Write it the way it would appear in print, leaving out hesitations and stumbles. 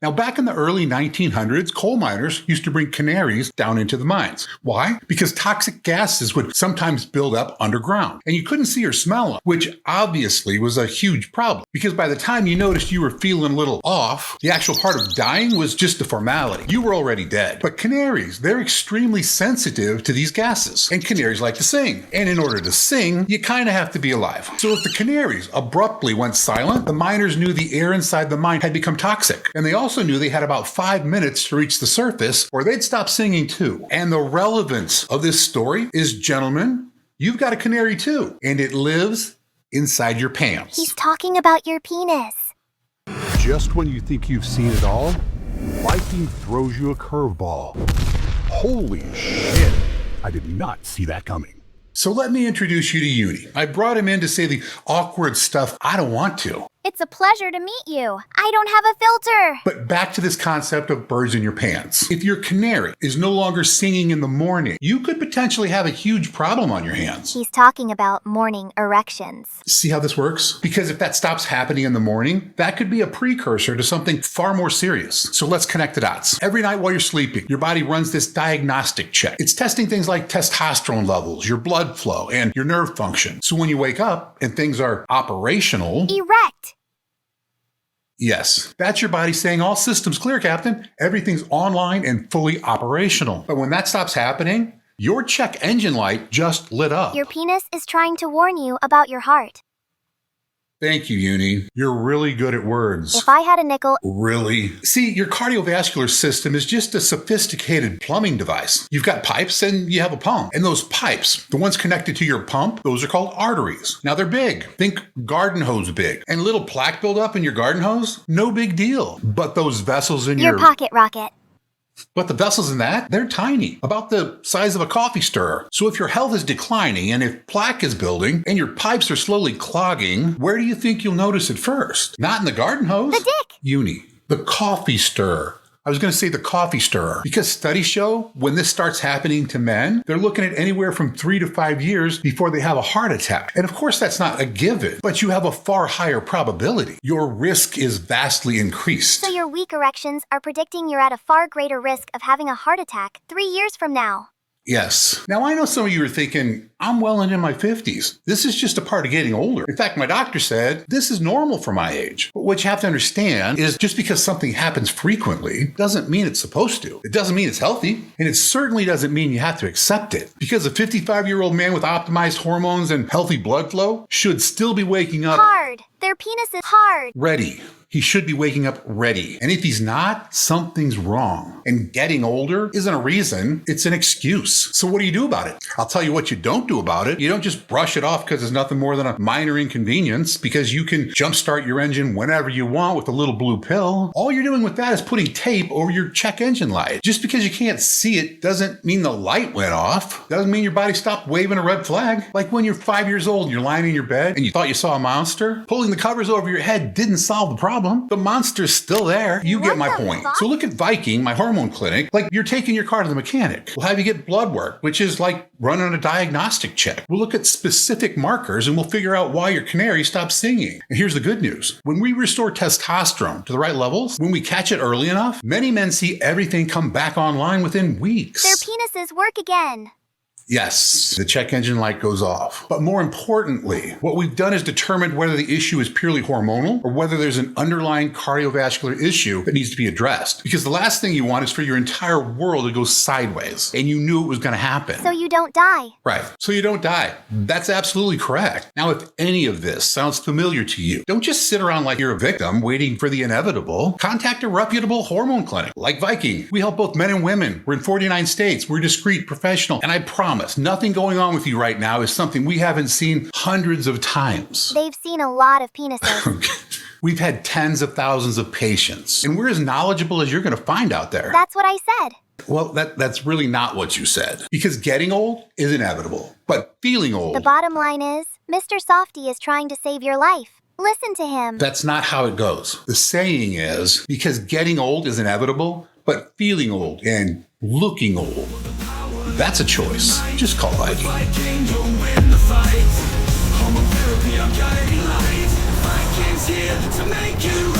Now, back in the early 1900s, coal miners used to bring canaries down into the mines. Why? Because toxic gases would sometimes build up underground, and you couldn't see or smell them, which obviously was a huge problem, because by the time you noticed you were feeling a little off, the actual part of dying was just a formality. You were already dead. But canaries, they're extremely sensitive to these gases, and canaries like to sing. And in order to sing, you kind of have to be alive. So if the canaries abruptly went silent, the miners knew the air inside the mine had become toxic, and they also knew they had about 5 minutes to reach the surface or they'd stop singing too. And the relevance of this story is, gentlemen, you've got a canary too, and it lives inside your pants. He's talking about your penis. Just when you think you've seen it all, Viking throws you a curveball. Holy shit! I did not see that coming. So let me introduce you to Uni. I brought him in to say the awkward stuff I don't want to. It's a pleasure to meet you. I don't have a filter. But back to this concept of birds in your pants. If your canary is no longer singing in the morning, you could potentially have a huge problem on your hands. He's talking about morning erections. See how this works? Because if that stops happening in the morning, that could be a precursor to something far more serious. So let's connect the dots. Every night while you're sleeping, your body runs this diagnostic check. It's testing things like testosterone levels, your blood flow, and your nerve function. So when you wake up and things are operational... Erect. Yes, that's your body saying all systems clear, Captain. Everything's online and fully operational. But when that stops happening, your check engine light just lit up. Your penis is trying to warn you about your heart. Thank you, Uni. You're really good at words. If I had a nickel... Really? See, your cardiovascular system is just a sophisticated plumbing device. You've got pipes and you have a pump. And those pipes, the ones connected to your pump, those are called arteries. Now they're big. Think garden hose big. And little plaque buildup in your garden hose? No big deal. But those vessels in your pocket rocket. But the vessels in that, they're tiny, about the size of a coffee stirrer. So if your health is declining and if plaque is building and your pipes are slowly clogging, where do you think you'll notice it first? Not in the garden hose. The dick. Uni, the coffee stirrer. I was going to say the coffee stirrer, because studies show when this starts happening to men, they're looking at anywhere from 3 to 5 years before they have a heart attack. And of course, that's not a given, but you have a far higher probability. Your risk is vastly increased. So your weak erections are predicting you're at a far greater risk of having a heart attack 3 years from now. Yes. Now, I know some of you are thinking, I'm well into my 50s. This is just a part of getting older. In fact, my doctor said, this is normal for my age. But what you have to understand is just because something happens frequently doesn't mean it's supposed to. It doesn't mean it's healthy. And it certainly doesn't mean you have to accept it. Because a 55-year-old man with optimized hormones and healthy blood flow should still be waking up hard. Their penis is hard. Ready. He should be waking up ready. And if he's not, something's wrong. And getting older isn't a reason, it's an excuse. So what do you do about it? I'll tell you what you don't do about it. You don't just brush it off because it's nothing more than a minor inconvenience, because you can jumpstart your engine whenever you want with a little blue pill. All you're doing with that is putting tape over your check engine light. Just because you can't see it doesn't mean the light went off. Doesn't mean your body stopped waving a red flag. Like when you're 5 years old and you're lying in your bed and you thought you saw a monster, pulling the covers over your head didn't solve the problem. The monster's still there. You get my point. So look at Viking, my hormone clinic, like you're taking your car to the mechanic. We'll have you get blood work, which is like running a diagnostic check. We'll look at specific markers and we'll figure out why your canary stopped singing. And here's the good news. When we restore testosterone to the right levels, when we catch it early enough, many men see everything come back online within weeks. Their penises work again. Yes, the check engine light goes off. But more importantly, what we've done is determined whether the issue is purely hormonal or whether there's an underlying cardiovascular issue that needs to be addressed. Because the last thing you want is for your entire world to go sideways, and you knew it was going to happen. So you don't die. Right, so you don't die. That's absolutely correct. Now, if any of this sounds familiar to you, don't just sit around like you're a victim waiting for the inevitable. Contact a reputable hormone clinic like Viking. We help both men and women. We're in 49 states. We're discreet, professional, and I promise nothing going on with you right now is something we haven't seen hundreds of times. They've seen a lot of penises. We've had tens of thousands of patients, and we're as knowledgeable as you're going to find out there. That's what I said. Well, that's really not what you said. Because getting old is inevitable, but feeling old... The bottom line is, Mr. Softy is trying to save your life. Listen to him. That's not how it goes. The saying is, because getting old is inevitable, but feeling old and looking old, that's a choice. Just call Viking. Here to make you